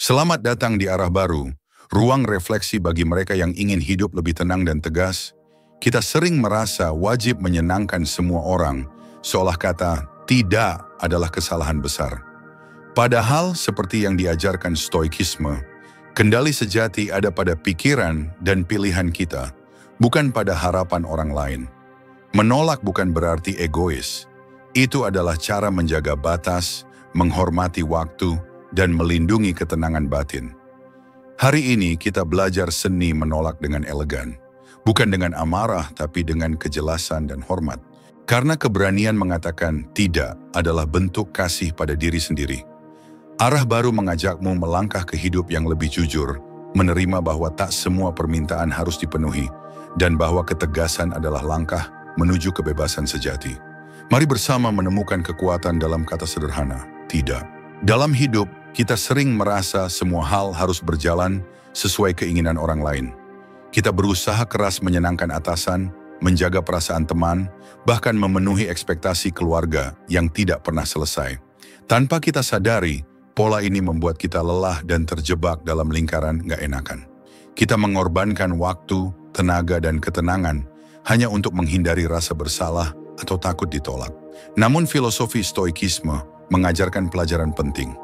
Selamat datang di arah baru, ruang refleksi bagi mereka yang ingin hidup lebih tenang dan tegas. Kita sering merasa wajib menyenangkan semua orang, seolah kata tidak adalah kesalahan besar. Padahal seperti yang diajarkan stoikisme, kendali sejati ada pada pikiran dan pilihan kita, bukan pada harapan orang lain. Menolak bukan berarti egois. Itu adalah cara menjaga batas, menghormati waktu, dan melindungi ketenangan batin. Hari ini kita belajar seni menolak dengan elegan. Bukan dengan amarah, tapi dengan kejelasan dan hormat. Karena keberanian mengatakan tidak adalah bentuk kasih pada diri sendiri. Arah baru mengajakmu melangkah ke hidup yang lebih jujur, menerima bahwa tak semua permintaan harus dipenuhi, dan bahwa ketegasan adalah langkah menuju kebebasan sejati. Mari bersama menemukan kekuatan dalam kata sederhana, tidak. Dalam hidup, kita sering merasa semua hal harus berjalan sesuai keinginan orang lain. Kita berusaha keras menyenangkan atasan, menjaga perasaan teman, bahkan memenuhi ekspektasi keluarga yang tidak pernah selesai. Tanpa kita sadari, pola ini membuat kita lelah dan terjebak dalam lingkaran gak enakan. Kita mengorbankan waktu, tenaga, dan ketenangan hanya untuk menghindari rasa bersalah atau takut ditolak. Namun filosofi stoikisme mengajarkan pelajaran penting.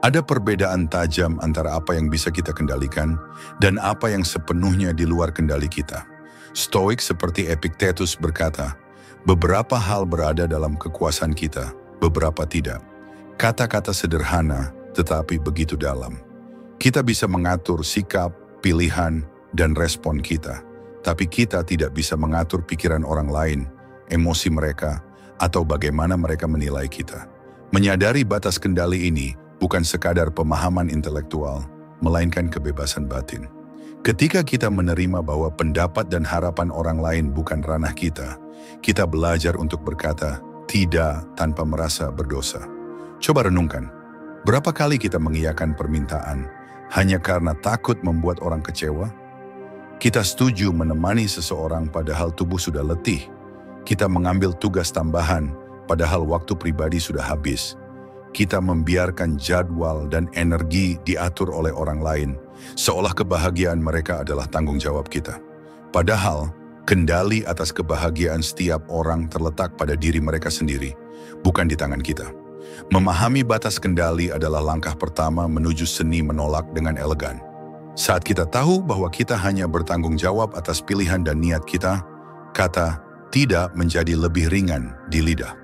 Ada perbedaan tajam antara apa yang bisa kita kendalikan dan apa yang sepenuhnya di luar kendali kita. Stoik seperti Epictetus berkata, beberapa hal berada dalam kekuasaan kita, beberapa tidak. Kata-kata sederhana tetapi begitu dalam. Kita bisa mengatur sikap, pilihan, dan respon kita. Tapi kita tidak bisa mengatur pikiran orang lain, emosi mereka, atau bagaimana mereka menilai kita. Menyadari batas kendali ini bukan sekadar pemahaman intelektual, melainkan kebebasan batin. Ketika kita menerima bahwa pendapat dan harapan orang lain bukan ranah kita, kita belajar untuk berkata tidak tanpa merasa berdosa. Coba renungkan, berapa kali kita mengiyakan permintaan hanya karena takut membuat orang kecewa? Kita setuju menemani seseorang padahal tubuh sudah letih. Kita mengambil tugas tambahan padahal waktu pribadi sudah habis. Kita membiarkan jadwal dan energi diatur oleh orang lain, seolah kebahagiaan mereka adalah tanggung jawab kita. Padahal, kendali atas kebahagiaan setiap orang terletak pada diri mereka sendiri, bukan di tangan kita. Memahami batas kendali adalah langkah pertama menuju seni menolak dengan elegan. Saat kita tahu bahwa kita hanya bertanggung jawab atas pilihan dan niat kita, kata tidak menjadi lebih ringan di lidah.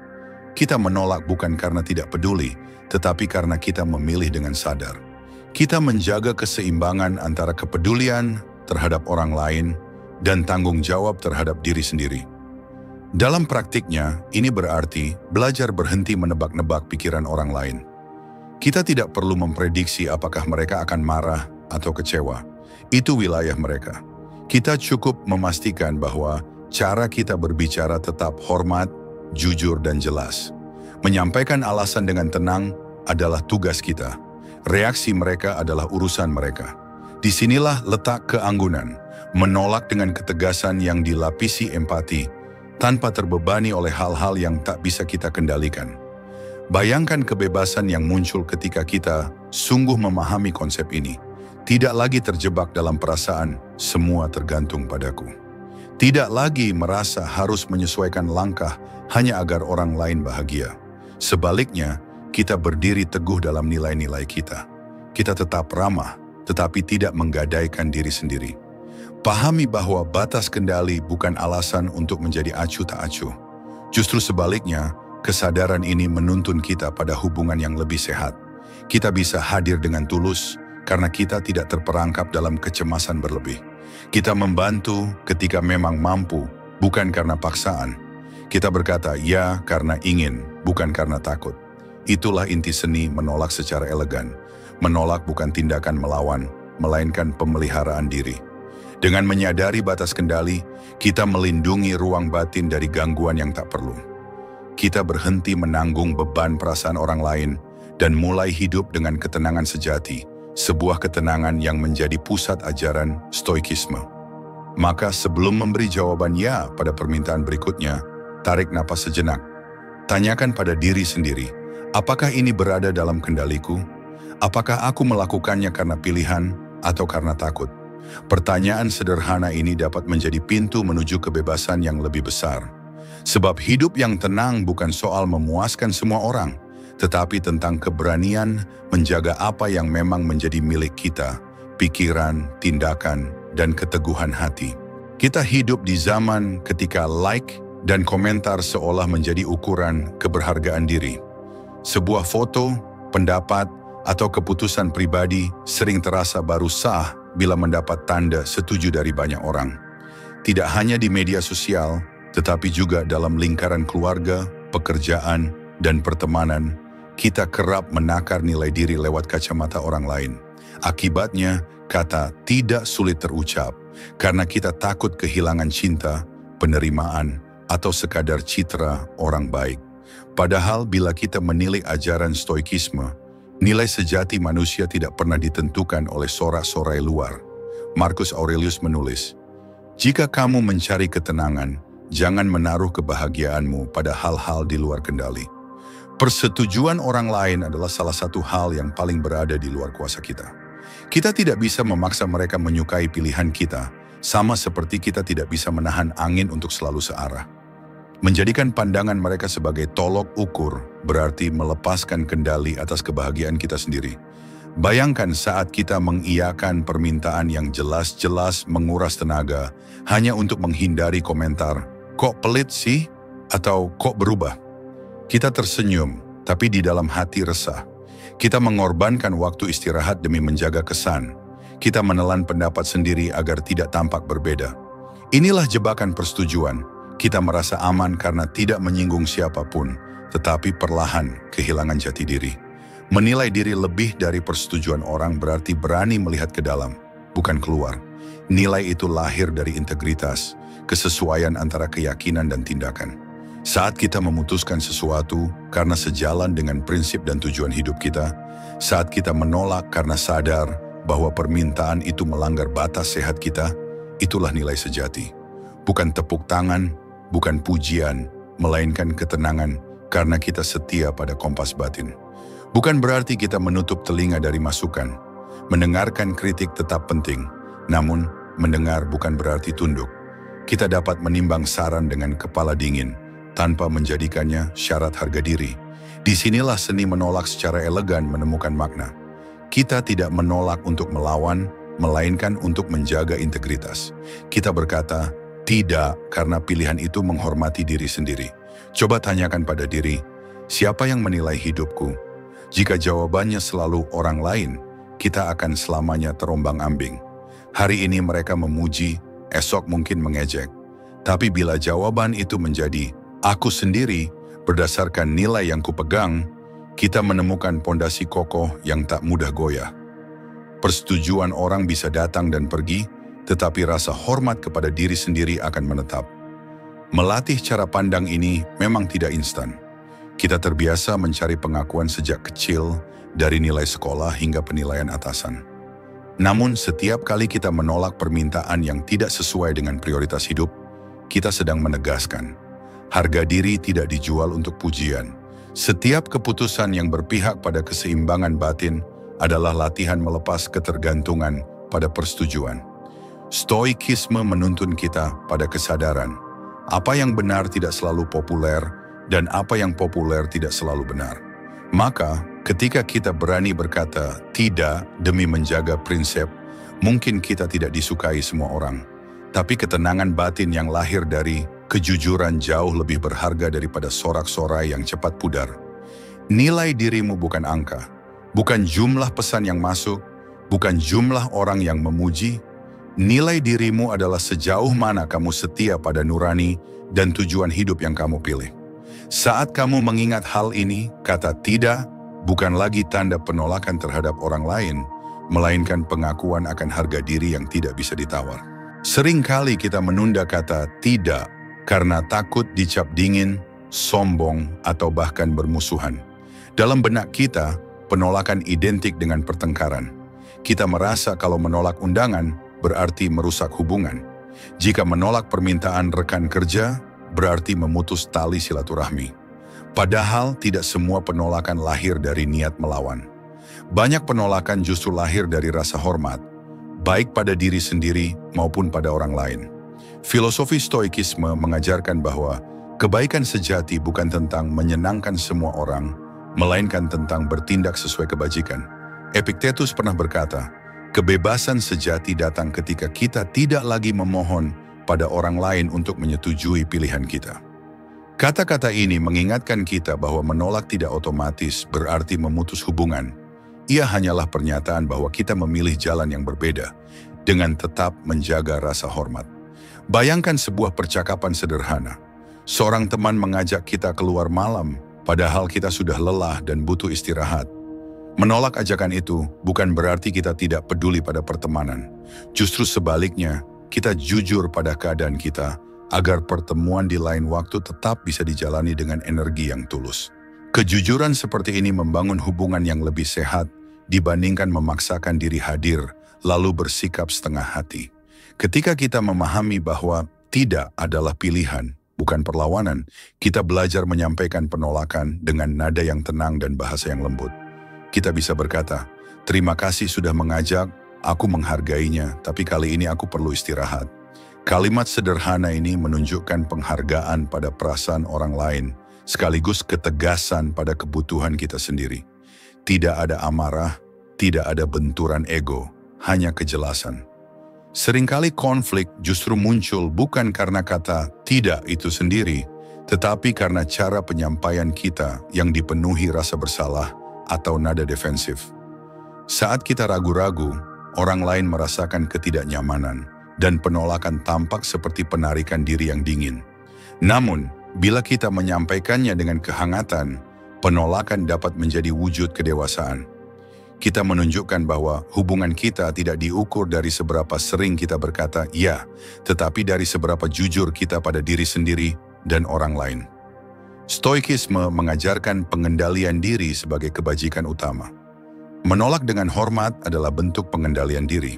Kita menolak bukan karena tidak peduli, tetapi karena kita memilih dengan sadar. Kita menjaga keseimbangan antara kepedulian terhadap orang lain dan tanggung jawab terhadap diri sendiri. Dalam praktiknya, ini berarti belajar berhenti menebak-nebak pikiran orang lain. Kita tidak perlu memprediksi apakah mereka akan marah atau kecewa. Itu wilayah mereka. Kita cukup memastikan bahwa cara kita berbicara tetap hormat, jujur, dan jelas. Menyampaikan alasan dengan tenang adalah tugas kita. Reaksi mereka adalah urusan mereka. Disinilah letak keanggunan, menolak dengan ketegasan yang dilapisi empati, tanpa terbebani oleh hal-hal yang tak bisa kita kendalikan. Bayangkan kebebasan yang muncul ketika kita sungguh memahami konsep ini. Tidak lagi terjebak dalam perasaan, semua tergantung padaku. Tidak lagi merasa harus menyesuaikan langkah hanya agar orang lain bahagia. Sebaliknya, kita berdiri teguh dalam nilai-nilai kita. Kita tetap ramah, tetapi tidak menggadaikan diri sendiri. Pahami bahwa batas kendali bukan alasan untuk menjadi acuh tak acuh. Justru sebaliknya, kesadaran ini menuntun kita pada hubungan yang lebih sehat. Kita bisa hadir dengan tulus karena kita tidak terperangkap dalam kecemasan berlebih. Kita membantu ketika memang mampu, bukan karena paksaan. Kita berkata ya karena ingin, bukan karena takut. Itulah inti seni menolak secara elegan. Menolak bukan tindakan melawan, melainkan pemeliharaan diri. Dengan menyadari batas kendali, kita melindungi ruang batin dari gangguan yang tak perlu. Kita berhenti menanggung beban perasaan orang lain dan mulai hidup dengan ketenangan sejati, sebuah ketenangan yang menjadi pusat ajaran stoikisme. Maka sebelum memberi jawaban ya pada permintaan berikutnya, tarik napas sejenak. Tanyakan pada diri sendiri, apakah ini berada dalam kendaliku? Apakah aku melakukannya karena pilihan atau karena takut? Pertanyaan sederhana ini dapat menjadi pintu menuju kebebasan yang lebih besar. Sebab hidup yang tenang bukan soal memuaskan semua orang, tetapi tentang keberanian menjaga apa yang memang menjadi milik kita, pikiran, tindakan, dan keteguhan hati. Kita hidup di zaman ketika like dan komentar seolah menjadi ukuran keberhargaan diri. Sebuah foto, pendapat, atau keputusan pribadi sering terasa baru sah bila mendapat tanda setuju dari banyak orang. Tidak hanya di media sosial, tetapi juga dalam lingkaran keluarga, pekerjaan, dan pertemanan, kita kerap menakar nilai diri lewat kacamata orang lain. Akibatnya, kata tidak sulit terucap karena kita takut kehilangan cinta, penerimaan, atau sekadar citra orang baik. Padahal bila kita menilik ajaran stoikisme, nilai sejati manusia tidak pernah ditentukan oleh sorak-sorai luar. Marcus Aurelius menulis, "Jika kamu mencari ketenangan, jangan menaruh kebahagiaanmu pada hal-hal di luar kendali." Persetujuan orang lain adalah salah satu hal yang paling berada di luar kuasa kita. Kita tidak bisa memaksa mereka menyukai pilihan kita, sama seperti kita tidak bisa menahan angin untuk selalu searah. Menjadikan pandangan mereka sebagai tolok ukur berarti melepaskan kendali atas kebahagiaan kita sendiri. Bayangkan saat kita mengiyakan permintaan yang jelas-jelas menguras tenaga hanya untuk menghindari komentar, "Kok pelit sih?" atau "Kok berubah?" Kita tersenyum, tapi di dalam hati resah. Kita mengorbankan waktu istirahat demi menjaga kesan. Kita menelan pendapat sendiri agar tidak tampak berbeda. Inilah jebakan persetujuan. Kita merasa aman karena tidak menyinggung siapapun, tetapi perlahan kehilangan jati diri. Menilai diri lebih dari persetujuan orang berarti berani melihat ke dalam, bukan keluar. Nilai itu lahir dari integritas, kesesuaian antara keyakinan dan tindakan. Saat kita memutuskan sesuatu karena sejalan dengan prinsip dan tujuan hidup kita, saat kita menolak karena sadar bahwa permintaan itu melanggar batas sehat kita, itulah nilai sejati. Bukan tepuk tangan, bukan pujian, melainkan ketenangan karena kita setia pada kompas batin. Bukan berarti kita menutup telinga dari masukan. Mendengarkan kritik tetap penting, namun mendengar bukan berarti tunduk. Kita dapat menimbang saran dengan kepala dingin, tanpa menjadikannya syarat harga diri. Disinilah seni menolak secara elegan menemukan makna. Kita tidak menolak untuk melawan, melainkan untuk menjaga integritas. Kita berkata, tidak karena pilihan itu menghormati diri sendiri. Coba tanyakan pada diri, siapa yang menilai hidupku? Jika jawabannya selalu orang lain, kita akan selamanya terombang-ambing. Hari ini mereka memuji, esok mungkin mengejek. Tapi bila jawaban itu menjadi, aku sendiri, berdasarkan nilai yang kupegang, kita menemukan pondasi kokoh yang tak mudah goyah. Persetujuan orang bisa datang dan pergi, tetapi rasa hormat kepada diri sendiri akan menetap. Melatih cara pandang ini memang tidak instan. Kita terbiasa mencari pengakuan sejak kecil, dari nilai sekolah hingga penilaian atasan. Namun setiap kali kita menolak permintaan yang tidak sesuai dengan prioritas hidup, kita sedang menegaskan, harga diri tidak dijual untuk pujian. Setiap keputusan yang berpihak pada keseimbangan batin adalah latihan melepas ketergantungan pada persetujuan. Stoikisme menuntun kita pada kesadaran, apa yang benar tidak selalu populer dan apa yang populer tidak selalu benar. Maka, ketika kita berani berkata tidak demi menjaga prinsip, mungkin kita tidak disukai semua orang. Tapi ketenangan batin yang lahir dari kejujuran jauh lebih berharga daripada sorak-sorai yang cepat pudar. Nilai dirimu bukan angka, bukan jumlah pesan yang masuk, bukan jumlah orang yang memuji. Nilai dirimu adalah sejauh mana kamu setia pada nurani dan tujuan hidup yang kamu pilih. Saat kamu mengingat hal ini, kata tidak bukan lagi tanda penolakan terhadap orang lain, melainkan pengakuan akan harga diri yang tidak bisa ditawar. Seringkali kita menunda kata tidak karena takut dicap dingin, sombong, atau bahkan bermusuhan. Dalam benak kita, penolakan identik dengan pertengkaran. Kita merasa kalau menolak undangan, berarti merusak hubungan. Jika menolak permintaan rekan kerja, berarti memutus tali silaturahmi. Padahal tidak semua penolakan lahir dari niat melawan. Banyak penolakan justru lahir dari rasa hormat, baik pada diri sendiri maupun pada orang lain. Filosofi Stoikisme mengajarkan bahwa kebaikan sejati bukan tentang menyenangkan semua orang, melainkan tentang bertindak sesuai kebajikan. Epictetus pernah berkata, kebebasan sejati datang ketika kita tidak lagi memohon pada orang lain untuk menyetujui pilihan kita. Kata-kata ini mengingatkan kita bahwa menolak tidak otomatis berarti memutus hubungan. Ia hanyalah pernyataan bahwa kita memilih jalan yang berbeda dengan tetap menjaga rasa hormat. Bayangkan sebuah percakapan sederhana. Seorang teman mengajak kita keluar malam, padahal kita sudah lelah dan butuh istirahat. Menolak ajakan itu bukan berarti kita tidak peduli pada pertemanan. Justru sebaliknya, kita jujur pada keadaan kita agar pertemuan di lain waktu tetap bisa dijalani dengan energi yang tulus. Kejujuran seperti ini membangun hubungan yang lebih sehat dibandingkan memaksakan diri hadir lalu bersikap setengah hati. Ketika kita memahami bahwa tidak adalah pilihan, bukan perlawanan, kita belajar menyampaikan penolakan dengan nada yang tenang dan bahasa yang lembut. Kita bisa berkata, terima kasih sudah mengajak, aku menghargainya, tapi kali ini aku perlu istirahat. Kalimat sederhana ini menunjukkan penghargaan pada perasaan orang lain, sekaligus ketegasan pada kebutuhan kita sendiri. Tidak ada amarah, tidak ada benturan ego, hanya kejelasan. Seringkali konflik justru muncul bukan karena kata tidak itu sendiri, tetapi karena cara penyampaian kita yang dipenuhi rasa bersalah atau nada defensif. Saat kita ragu-ragu, orang lain merasakan ketidaknyamanan, dan penolakan tampak seperti penarikan diri yang dingin. Namun, bila kita menyampaikannya dengan kehangatan, penolakan dapat menjadi wujud kedewasaan. Kita menunjukkan bahwa hubungan kita tidak diukur dari seberapa sering kita berkata ya, tetapi dari seberapa jujur kita pada diri sendiri dan orang lain. Stoikisme mengajarkan pengendalian diri sebagai kebajikan utama. Menolak dengan hormat adalah bentuk pengendalian diri.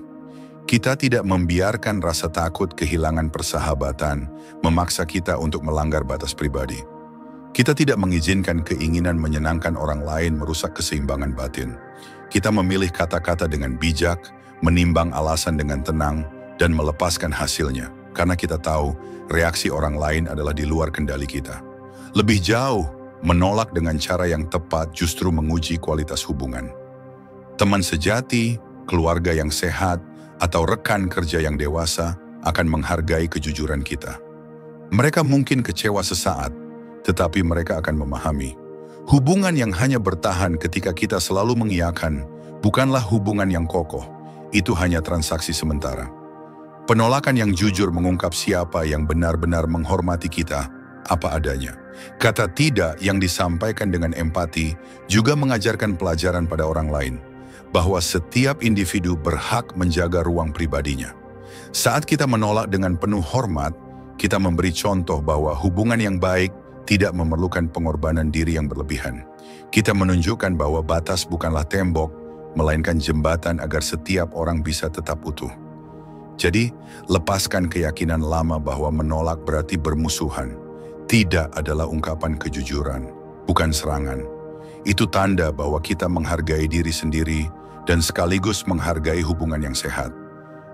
Kita tidak membiarkan rasa takut kehilangan persahabatan memaksa kita untuk melanggar batas pribadi. Kita tidak mengizinkan keinginan menyenangkan orang lain merusak keseimbangan batin. Kita memilih kata-kata dengan bijak, menimbang alasan dengan tenang, dan melepaskan hasilnya, karena kita tahu reaksi orang lain adalah di luar kendali kita. Lebih jauh, menolak dengan cara yang tepat justru menguji kualitas hubungan. Teman sejati, keluarga yang sehat, atau rekan kerja yang dewasa akan menghargai kejujuran kita. Mereka mungkin kecewa sesaat, tetapi mereka akan memahami. Hubungan yang hanya bertahan ketika kita selalu mengiyakan bukanlah hubungan yang kokoh, itu hanya transaksi sementara. Penolakan yang jujur mengungkap siapa yang benar-benar menghormati kita, apa adanya. Kata tidak yang disampaikan dengan empati juga mengajarkan pelajaran pada orang lain, bahwa setiap individu berhak menjaga ruang pribadinya. Saat kita menolak dengan penuh hormat, kita memberi contoh bahwa hubungan yang baik tidak memerlukan pengorbanan diri yang berlebihan. Kita menunjukkan bahwa batas bukanlah tembok, melainkan jembatan agar setiap orang bisa tetap utuh. Jadi, lepaskan keyakinan lama bahwa menolak berarti bermusuhan. Tidak adalah ungkapan kejujuran, bukan serangan. Itu tanda bahwa kita menghargai diri sendiri dan sekaligus menghargai hubungan yang sehat.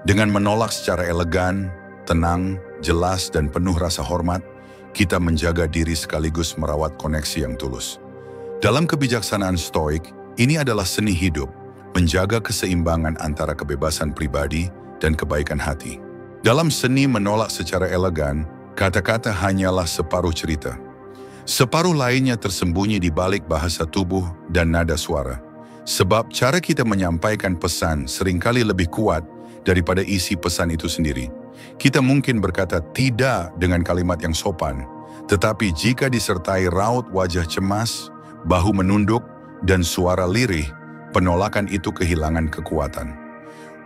Dengan menolak secara elegan, tenang, jelas, dan penuh rasa hormat, kita menjaga diri sekaligus merawat koneksi yang tulus. Dalam kebijaksanaan Stoik, ini adalah seni hidup, menjaga keseimbangan antara kebebasan pribadi dan kebaikan hati. Dalam seni menolak secara elegan, kata-kata hanyalah separuh cerita. Separuh lainnya tersembunyi di balik bahasa tubuh dan nada suara. Sebab cara kita menyampaikan pesan seringkali lebih kuat daripada isi pesan itu sendiri. Kita mungkin berkata tidak dengan kalimat yang sopan, tetapi jika disertai raut wajah cemas, bahu menunduk, dan suara lirih, penolakan itu kehilangan kekuatan.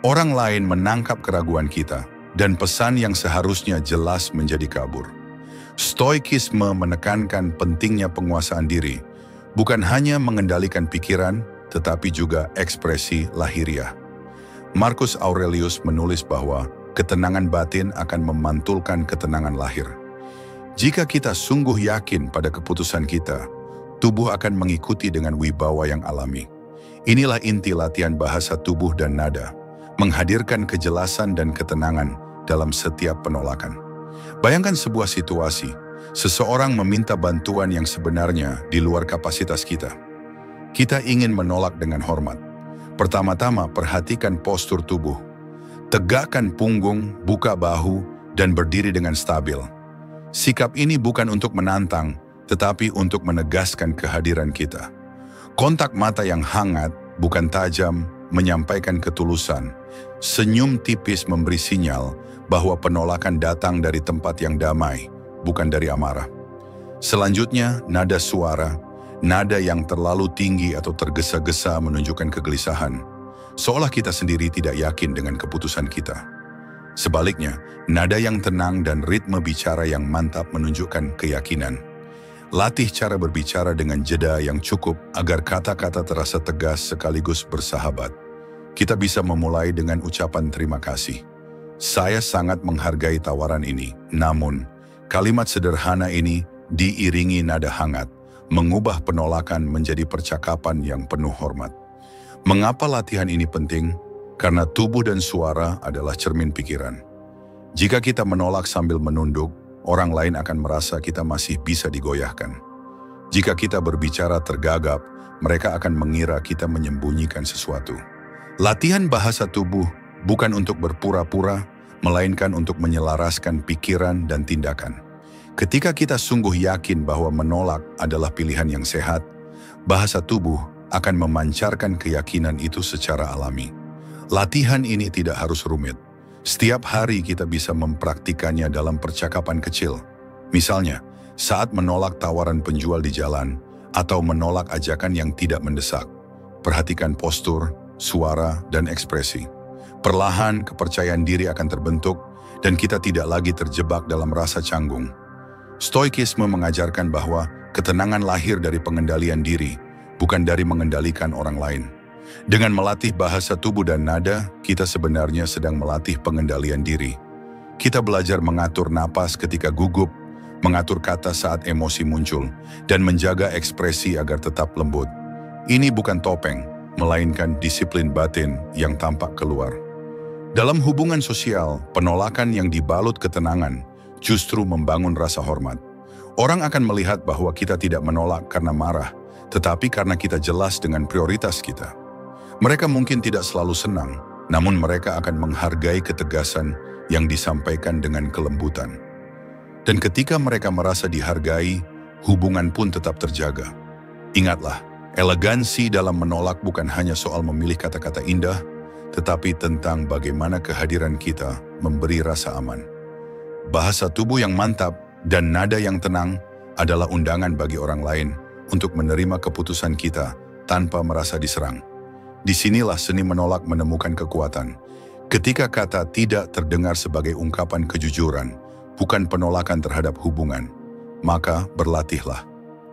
Orang lain menangkap keraguan kita, dan pesan yang seharusnya jelas menjadi kabur. Stoikisme menekankan pentingnya penguasaan diri, bukan hanya mengendalikan pikiran, tetapi juga ekspresi lahiriah. Marcus Aurelius menulis bahwa ketenangan batin akan memantulkan ketenangan lahir. Jika kita sungguh yakin pada keputusan kita, tubuh akan mengikuti dengan wibawa yang alami. Inilah inti latihan bahasa tubuh dan nada, menghadirkan kejelasan dan ketenangan dalam setiap penolakan. Bayangkan sebuah situasi, seseorang meminta bantuan yang sebenarnya di luar kapasitas kita. Kita ingin menolak dengan hormat. Pertama-tama perhatikan postur tubuh. Tegakkan punggung, buka bahu, dan berdiri dengan stabil. Sikap ini bukan untuk menantang, tetapi untuk menegaskan kehadiran kita. Kontak mata yang hangat, bukan tajam, menyampaikan ketulusan. Senyum tipis memberi sinyal bahwa penolakan datang dari tempat yang damai, bukan dari amarah. Selanjutnya, nada suara, nada yang terlalu tinggi atau tergesa-gesa menunjukkan kegelisahan, seolah kita sendiri tidak yakin dengan keputusan kita. Sebaliknya, nada yang tenang dan ritme bicara yang mantap menunjukkan keyakinan. Latih cara berbicara dengan jeda yang cukup agar kata-kata terasa tegas sekaligus bersahabat. Kita bisa memulai dengan ucapan terima kasih. Saya sangat menghargai tawaran ini, namun kalimat sederhana ini diiringi nada hangat, mengubah penolakan menjadi percakapan yang penuh hormat. Mengapa latihan ini penting? Karena tubuh dan suara adalah cermin pikiran. Jika kita menolak sambil menunduk, orang lain akan merasa kita masih bisa digoyahkan. Jika kita berbicara tergagap, mereka akan mengira kita menyembunyikan sesuatu. Latihan bahasa tubuh bukan untuk berpura-pura, melainkan untuk menyelaraskan pikiran dan tindakan. Ketika kita sungguh yakin bahwa menolak adalah pilihan yang sehat, bahasa tubuh akan memancarkan keyakinan itu secara alami. Latihan ini tidak harus rumit. Setiap hari kita bisa mempraktikannya dalam percakapan kecil. Misalnya, saat menolak tawaran penjual di jalan atau menolak ajakan yang tidak mendesak. Perhatikan postur, suara, dan ekspresi. Perlahan kepercayaan diri akan terbentuk dan kita tidak lagi terjebak dalam rasa canggung. Stoikisme mengajarkan bahwa ketenangan lahir dari pengendalian diri, bukan dari mengendalikan orang lain. Dengan melatih bahasa tubuh dan nada, kita sebenarnya sedang melatih pengendalian diri. Kita belajar mengatur napas ketika gugup, mengatur kata saat emosi muncul, dan menjaga ekspresi agar tetap lembut. Ini bukan topeng, melainkan disiplin batin yang tampak keluar. Dalam hubungan sosial, penolakan yang dibalut ketenangan justru membangun rasa hormat. Orang akan melihat bahwa kita tidak menolak karena marah, tetapi karena kita jelas dengan prioritas kita. Mereka mungkin tidak selalu senang, namun mereka akan menghargai ketegasan yang disampaikan dengan kelembutan. Dan ketika mereka merasa dihargai, hubungan pun tetap terjaga. Ingatlah, elegansi dalam menolak bukan hanya soal memilih kata-kata indah, tetapi tentang bagaimana kehadiran kita memberi rasa aman. Bahasa tubuh yang mantap dan nada yang tenang adalah undangan bagi orang lain untuk menerima keputusan kita tanpa merasa diserang. Disinilah seni menolak menemukan kekuatan. Ketika kata tidak terdengar sebagai ungkapan kejujuran, bukan penolakan terhadap hubungan, maka berlatihlah.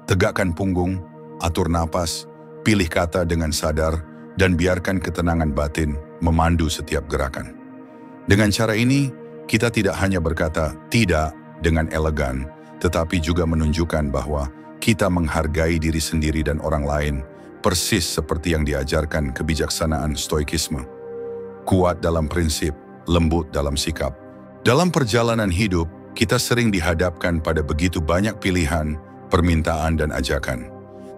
Tegakkan punggung, atur napas, pilih kata dengan sadar, dan biarkan ketenangan batin memandu setiap gerakan. Dengan cara ini, kita tidak hanya berkata tidak dengan elegan, tetapi juga menunjukkan bahwa kita menghargai diri sendiri dan orang lain, persis seperti yang diajarkan kebijaksanaan stoikisme. Kuat dalam prinsip, lembut dalam sikap. Dalam perjalanan hidup, kita sering dihadapkan pada begitu banyak pilihan, permintaan dan ajakan.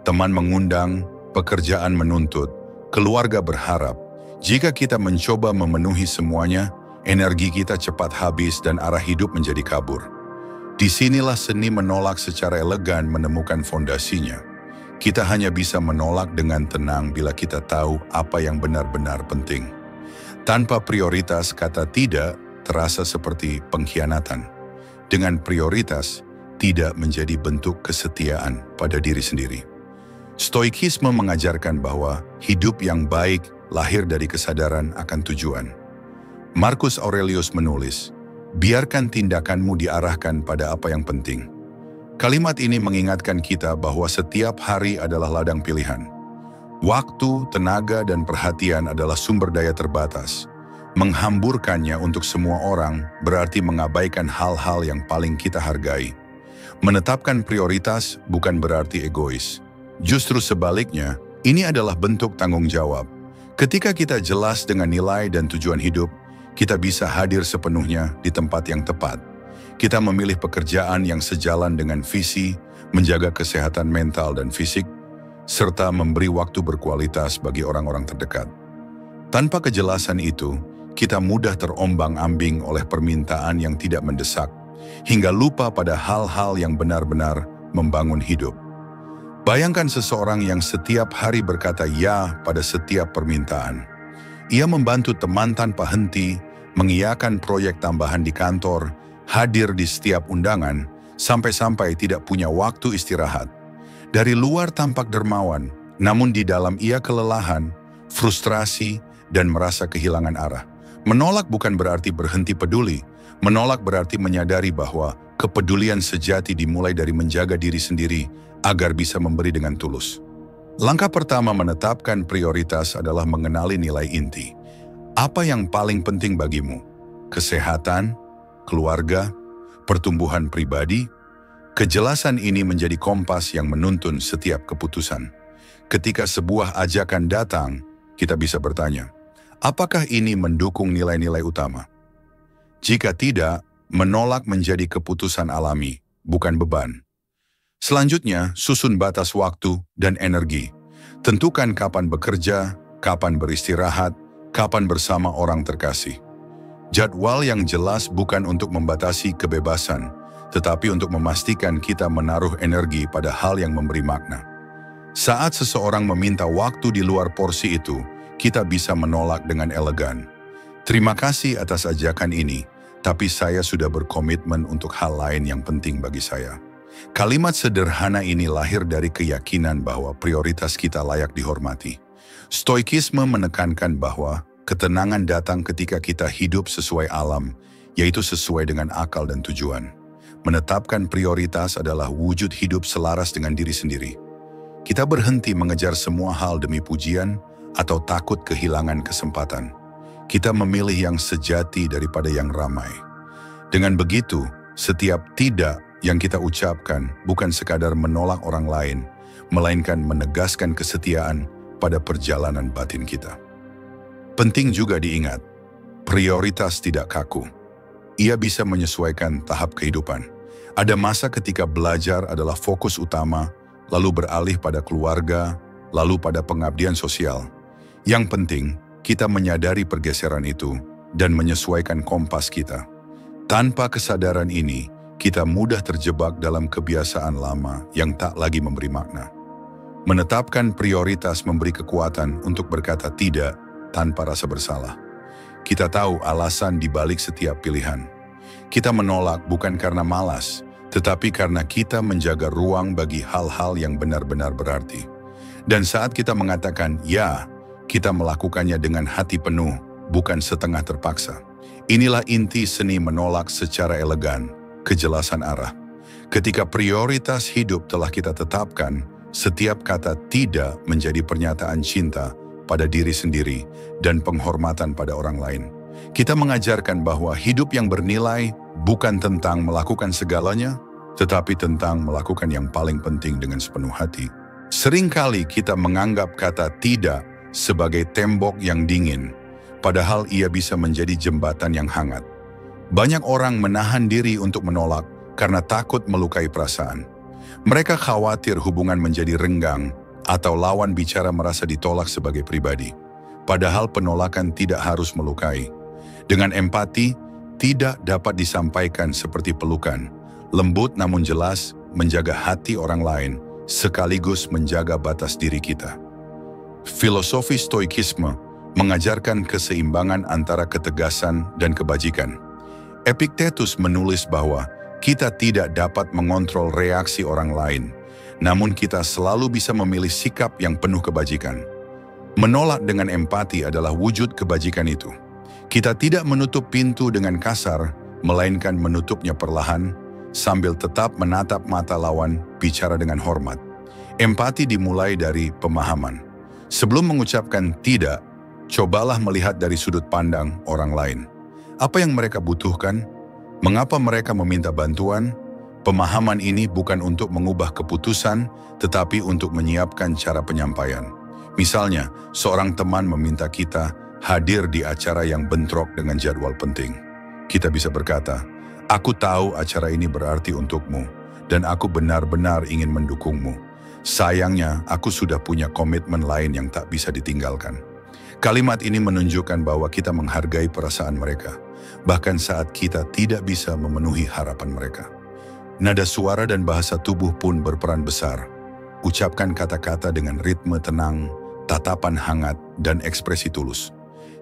Teman mengundang, pekerjaan menuntut, keluarga berharap. Jika kita mencoba memenuhi semuanya, energi kita cepat habis dan arah hidup menjadi kabur. Disinilah seni menolak secara elegan menemukan fondasinya. Kita hanya bisa menolak dengan tenang bila kita tahu apa yang benar-benar penting. Tanpa prioritas, kata tidak terasa seperti pengkhianatan. Dengan prioritas, tidak menjadi bentuk kesetiaan pada diri sendiri. Stoikisme mengajarkan bahwa hidup yang baik lahir dari kesadaran akan tujuan. Marcus Aurelius menulis, "Biarkan tindakanmu diarahkan pada apa yang penting." Kalimat ini mengingatkan kita bahwa setiap hari adalah ladang pilihan. Waktu, tenaga, dan perhatian adalah sumber daya terbatas. Menghamburkannya untuk semua orang berarti mengabaikan hal-hal yang paling kita hargai. Menetapkan prioritas bukan berarti egois. Justru sebaliknya, Ini adalah bentuk tanggung jawab. Ketika kita jelas dengan nilai dan tujuan hidup, kita bisa hadir sepenuhnya di tempat yang tepat. Kita memilih pekerjaan yang sejalan dengan visi, menjaga kesehatan mental dan fisik, serta memberi waktu berkualitas bagi orang-orang terdekat. Tanpa kejelasan itu, kita mudah terombang-ambing oleh permintaan yang tidak mendesak, hingga lupa pada hal-hal yang benar-benar membangun hidup. Bayangkan seseorang yang setiap hari berkata ya pada setiap permintaan. Ia membantu teman tanpa henti, mengiyakan proyek tambahan di kantor, hadir di setiap undangan, sampai-sampai tidak punya waktu istirahat. Dari luar tampak dermawan, namun di dalam ia kelelahan, frustrasi, dan merasa kehilangan arah. Menolak bukan berarti berhenti peduli. Menolak berarti menyadari bahwa kepedulian sejati dimulai dari menjaga diri sendiri agar bisa memberi dengan tulus. Langkah pertama menetapkan prioritas adalah mengenali nilai inti. Apa yang paling penting bagimu? Kesehatan, keluarga, pertumbuhan pribadi? Kejelasan ini menjadi kompas yang menuntun setiap keputusan. Ketika sebuah ajakan datang, kita bisa bertanya, apakah ini mendukung nilai-nilai utama? Jika tidak, menolak menjadi keputusan alami, bukan beban. Selanjutnya, susun batas waktu dan energi. Tentukan kapan bekerja, kapan beristirahat, kapan bersama orang terkasih. Jadwal yang jelas bukan untuk membatasi kebebasan, tetapi untuk memastikan kita menaruh energi pada hal yang memberi makna. Saat seseorang meminta waktu di luar porsi itu, kita bisa menolak dengan elegan. Terima kasih atas ajakan ini, tapi saya sudah berkomitmen untuk hal lain yang penting bagi saya. Kalimat sederhana ini lahir dari keyakinan bahwa prioritas kita layak dihormati. Stoikisme menekankan bahwa ketenangan datang ketika kita hidup sesuai alam, yaitu sesuai dengan akal dan tujuan. Menetapkan prioritas adalah wujud hidup selaras dengan diri sendiri. Kita berhenti mengejar semua hal demi pujian atau takut kehilangan kesempatan. Kita memilih yang sejati daripada yang ramai. Dengan begitu, setiap tidak yang kita ucapkan bukan sekadar menolak orang lain, melainkan menegaskan kesetiaan pada perjalanan batin kita. Penting juga diingat, prioritas tidak kaku. Ia bisa menyesuaikan tahap kehidupan. Ada masa ketika belajar adalah fokus utama, lalu beralih pada keluarga, lalu pada pengabdian sosial. Yang penting, kita menyadari pergeseran itu dan menyesuaikan kompas kita. Tanpa kesadaran ini, kita mudah terjebak dalam kebiasaan lama yang tak lagi memberi makna. Menetapkan prioritas memberi kekuatan untuk berkata tidak tanpa rasa bersalah. Kita tahu alasan di balik setiap pilihan. Kita menolak bukan karena malas, tetapi karena kita menjaga ruang bagi hal-hal yang benar-benar berarti. Dan saat kita mengatakan ya, kita melakukannya dengan hati penuh, bukan setengah terpaksa. Inilah inti seni menolak secara elegan, kejelasan arah. Ketika prioritas hidup telah kita tetapkan, setiap kata tidak menjadi pernyataan cinta pada diri sendiri dan penghormatan pada orang lain. Kita mengajarkan bahwa hidup yang bernilai bukan tentang melakukan segalanya, tetapi tentang melakukan yang paling penting dengan sepenuh hati. Seringkali kita menganggap kata tidak sebagai tembok yang dingin, padahal ia bisa menjadi jembatan yang hangat. Banyak orang menahan diri untuk menolak karena takut melukai perasaan. Mereka khawatir hubungan menjadi renggang atau lawan bicara merasa ditolak sebagai pribadi. Padahal penolakan tidak harus melukai. Dengan empati, tidak dapat disampaikan seperti pelukan. Lembut namun jelas, menjaga hati orang lain, sekaligus menjaga batas diri kita. Filosofi Stoikisme mengajarkan keseimbangan antara ketegasan dan kebajikan. Epictetus menulis bahwa kita tidak dapat mengontrol reaksi orang lain, namun kita selalu bisa memilih sikap yang penuh kebajikan. Menolak dengan empati adalah wujud kebajikan itu. Kita tidak menutup pintu dengan kasar, melainkan menutupnya perlahan, sambil tetap menatap mata lawan, bicara dengan hormat. Empati dimulai dari pemahaman. Sebelum mengucapkan tidak, cobalah melihat dari sudut pandang orang lain. Apa yang mereka butuhkan? Mengapa mereka meminta bantuan? Pemahaman ini bukan untuk mengubah keputusan, tetapi untuk menyiapkan cara penyampaian. Misalnya, seorang teman meminta kita hadir di acara yang bentrok dengan jadwal penting. Kita bisa berkata, "Aku tahu acara ini berarti untukmu, dan aku benar-benar ingin mendukungmu. Sayangnya, aku sudah punya komitmen lain yang tak bisa ditinggalkan." Kalimat ini menunjukkan bahwa kita menghargai perasaan mereka, bahkan saat kita tidak bisa memenuhi harapan mereka. Nada suara dan bahasa tubuh pun berperan besar. Ucapkan kata-kata dengan ritme tenang, tatapan hangat, dan ekspresi tulus.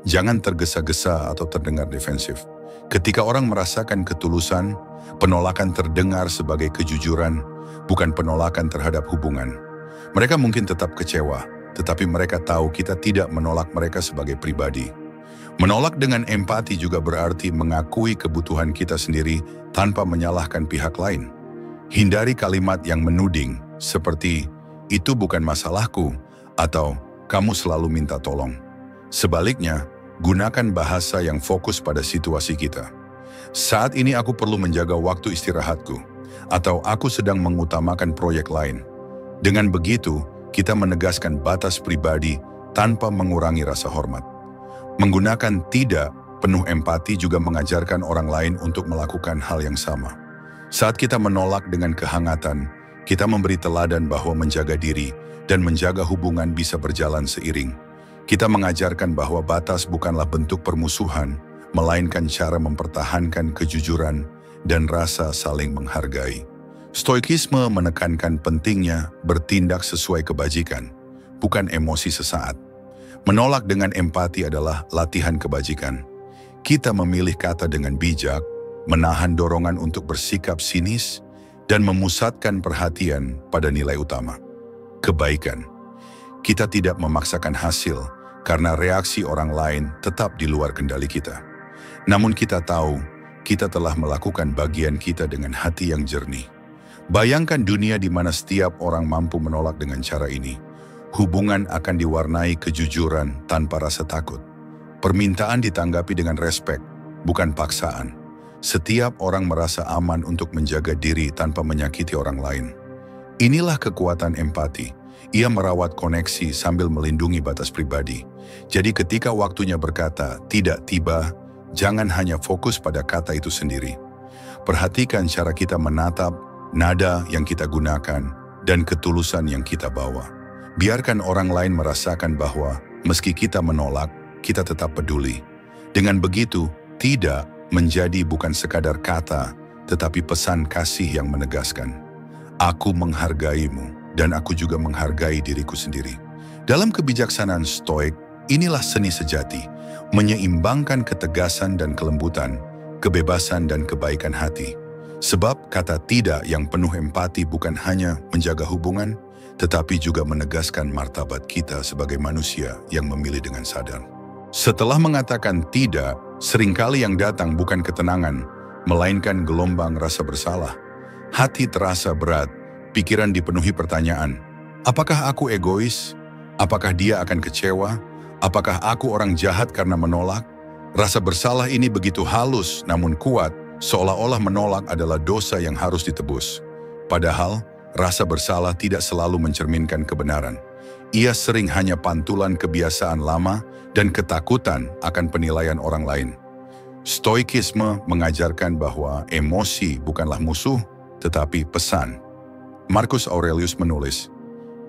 Jangan tergesa-gesa atau terdengar defensif. Ketika orang merasakan ketulusan, penolakan terdengar sebagai kejujuran, bukan penolakan terhadap hubungan. Mereka mungkin tetap kecewa, tetapi mereka tahu kita tidak menolak mereka sebagai pribadi. Menolak dengan empati juga berarti mengakui kebutuhan kita sendiri tanpa menyalahkan pihak lain. Hindari kalimat yang menuding, seperti, "Itu bukan masalahku," atau "Kamu selalu minta tolong." Sebaliknya, gunakan bahasa yang fokus pada situasi kita. "Saat ini aku perlu menjaga waktu istirahatku," atau "Aku sedang mengutamakan proyek lain." Dengan begitu, kita menegaskan batas pribadi tanpa mengurangi rasa hormat. Menggunakan tidak penuh empati juga mengajarkan orang lain untuk melakukan hal yang sama. Saat kita menolak dengan kehangatan, kita memberi teladan bahwa menjaga diri dan menjaga hubungan bisa berjalan seiring. Kita mengajarkan bahwa batas bukanlah bentuk permusuhan, melainkan cara mempertahankan kejujuran dan rasa saling menghargai. Stoikisme menekankan pentingnya bertindak sesuai kebajikan, bukan emosi sesaat. Menolak dengan empati adalah latihan kebajikan. Kita memilih kata dengan bijak, menahan dorongan untuk bersikap sinis, dan memusatkan perhatian pada nilai utama, kebaikan. Kita tidak memaksakan hasil karena reaksi orang lain tetap di luar kendali kita. Namun kita tahu, kita telah melakukan bagian kita dengan hati yang jernih. Bayangkan dunia di mana setiap orang mampu menolak dengan cara ini. Hubungan akan diwarnai kejujuran tanpa rasa takut. Permintaan ditanggapi dengan respek, bukan paksaan. Setiap orang merasa aman untuk menjaga diri tanpa menyakiti orang lain. Inilah kekuatan empati. Ia merawat koneksi sambil melindungi batas pribadi. Jadi ketika waktunya berkata tidak tiba, jangan hanya fokus pada kata itu sendiri. Perhatikan cara kita menatap, nada yang kita gunakan, dan ketulusan yang kita bawa. Biarkan orang lain merasakan bahwa meski kita menolak, kita tetap peduli. Dengan begitu, tidak menjadi bukan sekadar kata, tetapi pesan kasih yang menegaskan. Aku menghargaimu, dan aku juga menghargai diriku sendiri. Dalam kebijaksanaan Stoik, inilah seni sejati, menyeimbangkan ketegasan dan kelembutan, kebebasan dan kebaikan hati. Sebab kata tidak yang penuh empati bukan hanya menjaga hubungan, tetapi juga menegaskan martabat kita sebagai manusia yang memilih dengan sadar. Setelah mengatakan tidak, seringkali yang datang bukan ketenangan, melainkan gelombang rasa bersalah. Hati terasa berat, pikiran dipenuhi pertanyaan, apakah aku egois? Apakah dia akan kecewa? Apakah aku orang jahat karena menolak? Rasa bersalah ini begitu halus namun kuat, seolah-olah menolak adalah dosa yang harus ditebus. Padahal, rasa bersalah tidak selalu mencerminkan kebenaran. Ia sering hanya pantulan kebiasaan lama dan ketakutan akan penilaian orang lain. Stoikisme mengajarkan bahwa emosi bukanlah musuh, tetapi pesan. Marcus Aurelius menulis,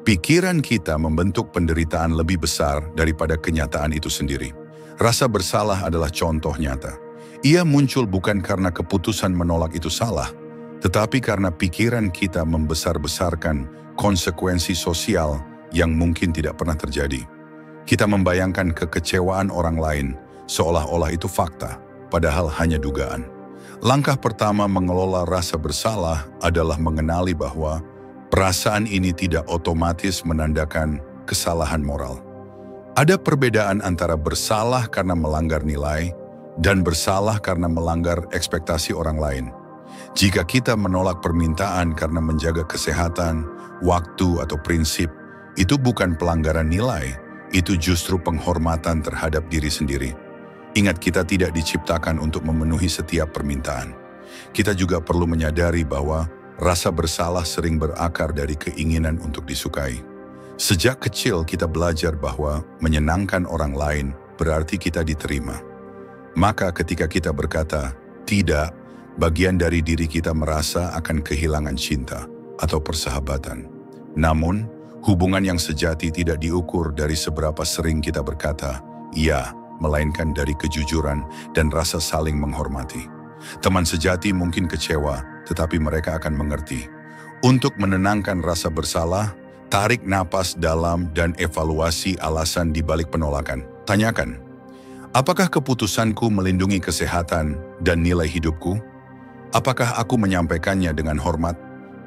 pikiran kita membentuk penderitaan lebih besar daripada kenyataan itu sendiri. Rasa bersalah adalah contoh nyata. Ia muncul bukan karena keputusan menolak itu salah, tetapi karena pikiran kita membesar-besarkan konsekuensi sosial yang mungkin tidak pernah terjadi. Kita membayangkan kekecewaan orang lain seolah-olah itu fakta, padahal hanya dugaan. Langkah pertama mengelola rasa bersalah adalah mengenali bahwa perasaan ini tidak otomatis menandakan kesalahan moral. Ada perbedaan antara bersalah karena melanggar nilai dan bersalah karena melanggar ekspektasi orang lain. Jika kita menolak permintaan karena menjaga kesehatan, waktu, atau prinsip, itu bukan pelanggaran nilai, itu justru penghormatan terhadap diri sendiri. Ingat, kita tidak diciptakan untuk memenuhi setiap permintaan. Kita juga perlu menyadari bahwa rasa bersalah sering berakar dari keinginan untuk disukai. Sejak kecil kita belajar bahwa menyenangkan orang lain berarti kita diterima. Maka ketika kita berkata tidak, bagian dari diri kita merasa akan kehilangan cinta atau persahabatan. Namun, hubungan yang sejati tidak diukur dari seberapa sering kita berkata iya, melainkan dari kejujuran dan rasa saling menghormati. Teman sejati mungkin kecewa, tetapi mereka akan mengerti. Untuk menenangkan rasa bersalah, tarik napas dalam dan evaluasi alasan di balik penolakan. Tanyakan, apakah keputusanku melindungi kesehatan dan nilai hidupku? Apakah aku menyampaikannya dengan hormat?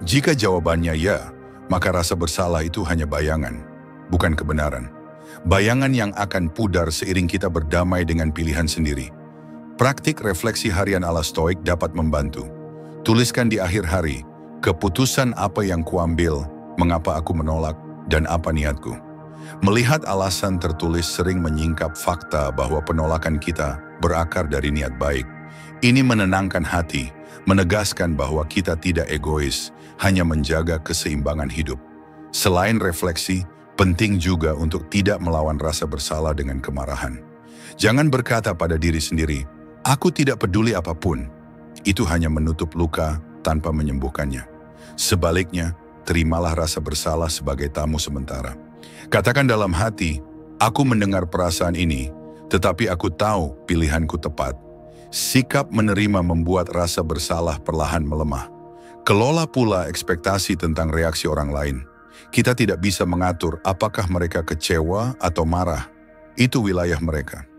Jika jawabannya ya, maka rasa bersalah itu hanya bayangan, bukan kebenaran. Bayangan yang akan pudar seiring kita berdamai dengan pilihan sendiri. Praktik refleksi harian ala Stoik dapat membantu. Tuliskan di akhir hari, keputusan apa yang kuambil, mengapa aku menolak, dan apa niatku. Melihat alasan tertulis sering menyingkap fakta bahwa penolakan kita berakar dari niat baik. Ini menenangkan hati, menegaskan bahwa kita tidak egois, hanya menjaga keseimbangan hidup. Selain refleksi, penting juga untuk tidak melawan rasa bersalah dengan kemarahan. Jangan berkata pada diri sendiri, aku tidak peduli apapun. Itu hanya menutup luka tanpa menyembuhkannya. Sebaliknya, terimalah rasa bersalah sebagai tamu sementara. Katakan dalam hati, aku mendengar perasaan ini, tetapi aku tahu pilihanku tepat. Sikap menerima membuat rasa bersalah perlahan melemah. Kelola pula ekspektasi tentang reaksi orang lain. Kita tidak bisa mengatur apakah mereka kecewa atau marah. Itu wilayah mereka.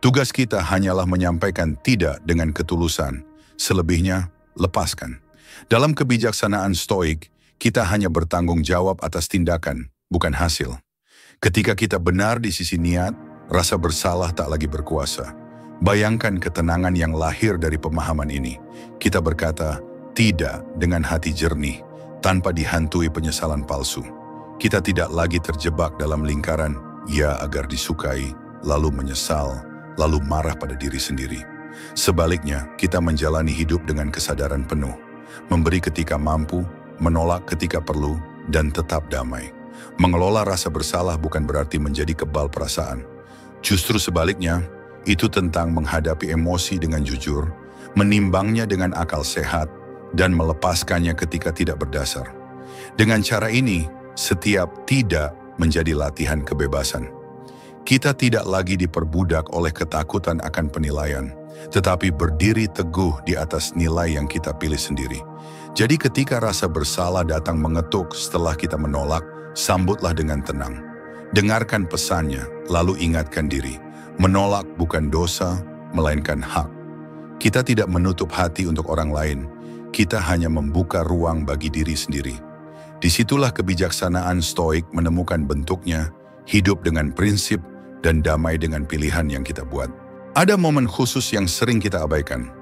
Tugas kita hanyalah menyampaikan tidak dengan ketulusan. Selebihnya, lepaskan. Dalam kebijaksanaan Stoik, kita hanya bertanggung jawab atas tindakan, bukan hasil. Ketika kita benar di sisi niat, rasa bersalah tak lagi berkuasa. Bayangkan ketenangan yang lahir dari pemahaman ini. Kita berkata tidak dengan hati jernih, tanpa dihantui penyesalan palsu. Kita tidak lagi terjebak dalam lingkaran ya agar disukai, lalu menyesal, lalu marah pada diri sendiri. Sebaliknya, kita menjalani hidup dengan kesadaran penuh, memberi ketika mampu, menolak ketika perlu, dan tetap damai. Mengelola rasa bersalah bukan berarti menjadi kebal perasaan. Justru sebaliknya, itu tentang menghadapi emosi dengan jujur, menimbangnya dengan akal sehat, dan melepaskannya ketika tidak berdasar. Dengan cara ini, setiap tidak menjadi latihan kebebasan. Kita tidak lagi diperbudak oleh ketakutan akan penilaian, tetapi berdiri teguh di atas nilai yang kita pilih sendiri. Jadi ketika rasa bersalah datang mengetuk setelah kita menolak, sambutlah dengan tenang. Dengarkan pesannya, lalu ingatkan diri. Menolak bukan dosa, melainkan hak. Kita tidak menutup hati untuk orang lain. Kita hanya membuka ruang bagi diri sendiri. Disitulah kebijaksanaan Stoik menemukan bentuknya, hidup dengan prinsip, dan damai dengan pilihan yang kita buat. Ada momen khusus yang sering kita abaikan.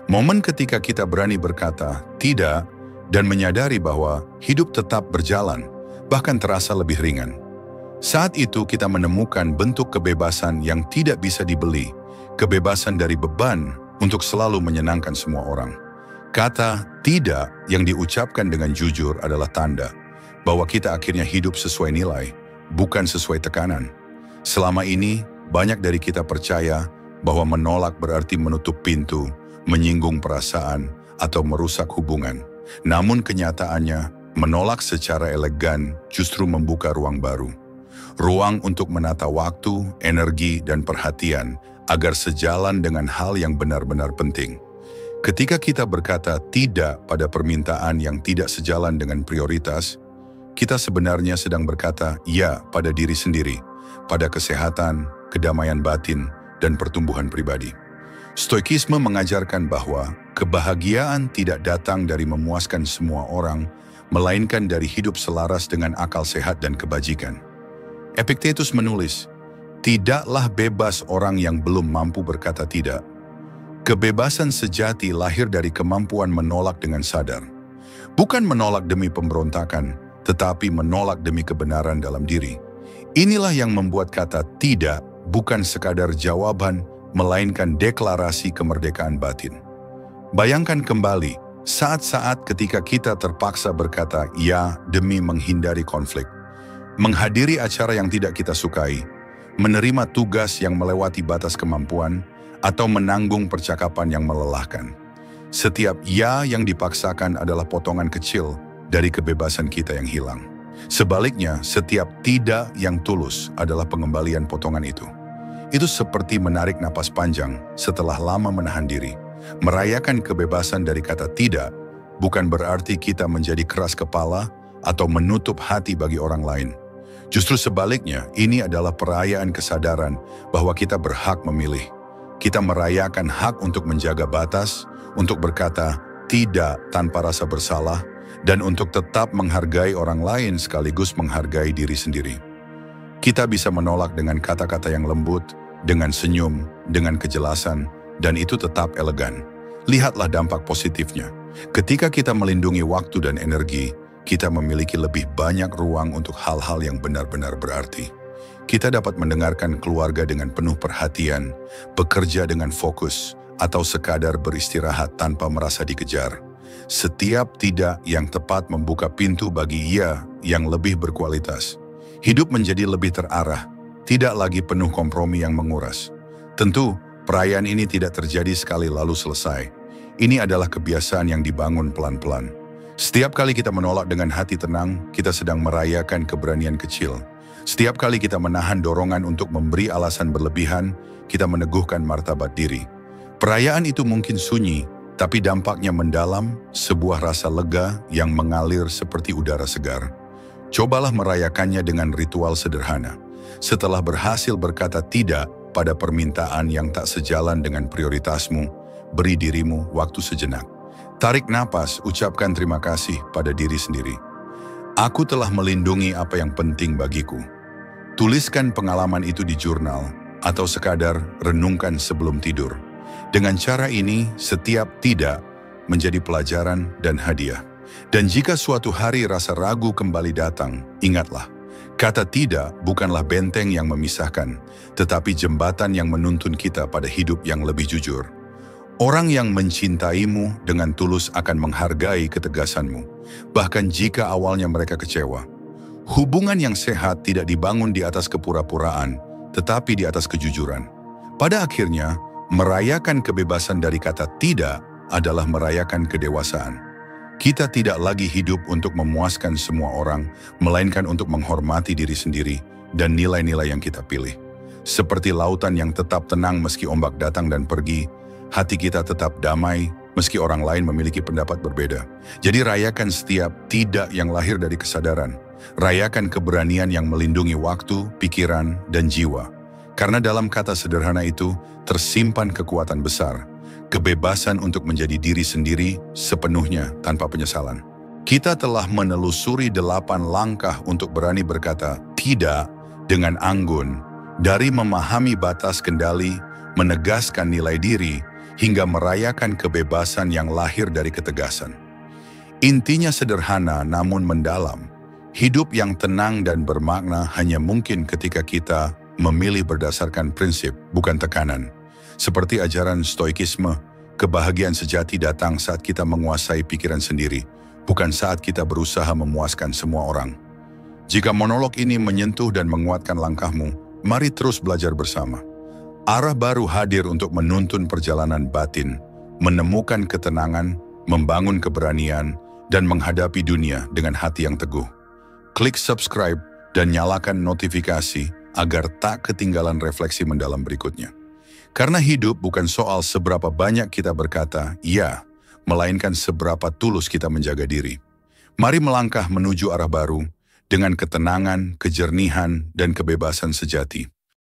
Momen ketika kita berani berkata tidak dan menyadari bahwa hidup tetap berjalan, bahkan terasa lebih ringan. Saat itu kita menemukan bentuk kebebasan yang tidak bisa dibeli, kebebasan dari beban untuk selalu menyenangkan semua orang. Kata tidak yang diucapkan dengan jujur adalah tanda bahwa kita akhirnya hidup sesuai nilai, bukan sesuai tekanan. Selama ini, banyak dari kita percaya bahwa menolak berarti menutup pintu, menyinggung perasaan, atau merusak hubungan. Namun kenyataannya, menolak secara elegan justru membuka ruang baru. Ruang untuk menata waktu, energi, dan perhatian agar sejalan dengan hal yang benar-benar penting. Ketika kita berkata tidak pada permintaan yang tidak sejalan dengan prioritas, kita sebenarnya sedang berkata ya pada diri sendiri, pada kesehatan, kedamaian batin, dan pertumbuhan pribadi. Stoikisme mengajarkan bahwa kebahagiaan tidak datang dari memuaskan semua orang, melainkan dari hidup selaras dengan akal sehat dan kebajikan. Epictetus menulis, tidaklah bebas orang yang belum mampu berkata tidak. Kebebasan sejati lahir dari kemampuan menolak dengan sadar. Bukan menolak demi pemberontakan, tetapi menolak demi kebenaran dalam diri. Inilah yang membuat kata tidak bukan sekadar jawaban, melainkan deklarasi kemerdekaan batin. Bayangkan kembali, saat-saat ketika kita terpaksa berkata ya demi menghindari konflik. menghadiri acara yang tidak kita sukai, menerima tugas yang melewati batas kemampuan, atau menanggung percakapan yang melelahkan. Setiap ya yang dipaksakan adalah potongan kecil dari kebebasan kita yang hilang. Sebaliknya, setiap tidak yang tulus adalah pengembalian potongan itu. Itu seperti menarik napas panjang setelah lama menahan diri. Merayakan kebebasan dari kata tidak bukan berarti kita menjadi keras kepala atau menutup hati bagi orang lain. Justru sebaliknya, ini adalah perayaan kesadaran bahwa kita berhak memilih. Kita merayakan hak untuk menjaga batas, untuk berkata tidak tanpa rasa bersalah, dan untuk tetap menghargai orang lain sekaligus menghargai diri sendiri. Kita bisa menolak dengan kata-kata yang lembut, dengan senyum, dengan kejelasan, dan itu tetap elegan. Lihatlah dampak positifnya. Ketika kita melindungi waktu dan energi, kita memiliki lebih banyak ruang untuk hal-hal yang benar-benar berarti. Kita dapat mendengarkan keluarga dengan penuh perhatian, bekerja dengan fokus, atau sekadar beristirahat tanpa merasa dikejar. Setiap tidak yang tepat membuka pintu bagi iya yang lebih berkualitas. Hidup menjadi lebih terarah, tidak lagi penuh kompromi yang menguras. Tentu, perayaan ini tidak terjadi sekali lalu selesai. Ini adalah kebiasaan yang dibangun pelan-pelan. Setiap kali kita menolak dengan hati tenang, kita sedang merayakan keberanian kecil. Setiap kali kita menahan dorongan untuk memberi alasan berlebihan, kita meneguhkan martabat diri. Perayaan itu mungkin sunyi, tapi dampaknya mendalam, sebuah rasa lega yang mengalir seperti udara segar. Cobalah merayakannya dengan ritual sederhana. Setelah berhasil berkata tidak pada permintaan yang tak sejalan dengan prioritasmu, beri dirimu waktu sejenak. Tarik napas, ucapkan terima kasih pada diri sendiri. Aku telah melindungi apa yang penting bagiku. Tuliskan pengalaman itu di jurnal, atau sekadar renungkan sebelum tidur. Dengan cara ini, setiap tidak menjadi pelajaran dan hadiah. Dan jika suatu hari rasa ragu kembali datang, ingatlah, kata tidak bukanlah benteng yang memisahkan, tetapi jembatan yang menuntun kita pada hidup yang lebih jujur. Orang yang mencintaimu dengan tulus akan menghargai ketegasanmu, bahkan jika awalnya mereka kecewa. Hubungan yang sehat tidak dibangun di atas kepura-puraan, tetapi di atas kejujuran. Pada akhirnya, merayakan kebebasan dari kata tidak adalah merayakan kedewasaan. Kita tidak lagi hidup untuk memuaskan semua orang, melainkan untuk menghormati diri sendiri dan nilai-nilai yang kita pilih. Seperti lautan yang tetap tenang meski ombak datang dan pergi, hati kita tetap damai meski orang lain memiliki pendapat berbeda. Jadi rayakan setiap tidak yang lahir dari kesadaran. Rayakan keberanian yang melindungi waktu, pikiran, dan jiwa. Karena dalam kata sederhana itu tersimpan kekuatan besar, kebebasan untuk menjadi diri sendiri sepenuhnya tanpa penyesalan. Kita telah menelusuri 8 langkah untuk berani berkata tidak dengan anggun, dari memahami batas kendali, menegaskan nilai diri, hingga merayakan kebebasan yang lahir dari ketegasan. Intinya sederhana namun mendalam. Hidup yang tenang dan bermakna hanya mungkin ketika kita memilih berdasarkan prinsip, bukan tekanan. Seperti ajaran stoikisme, kebahagiaan sejati datang saat kita menguasai pikiran sendiri, bukan saat kita berusaha memuaskan semua orang. Jika monolog ini menyentuh dan menguatkan langkahmu, mari terus belajar bersama. Arah baru hadir untuk menuntun perjalanan batin, menemukan ketenangan, membangun keberanian, dan menghadapi dunia dengan hati yang teguh. Klik subscribe dan nyalakan notifikasi agar tak ketinggalan refleksi mendalam berikutnya. Karena hidup bukan soal seberapa banyak kita berkata ya, melainkan seberapa tulus kita menjaga diri. Mari melangkah menuju arah baru dengan ketenangan, kejernihan, dan kebebasan sejati.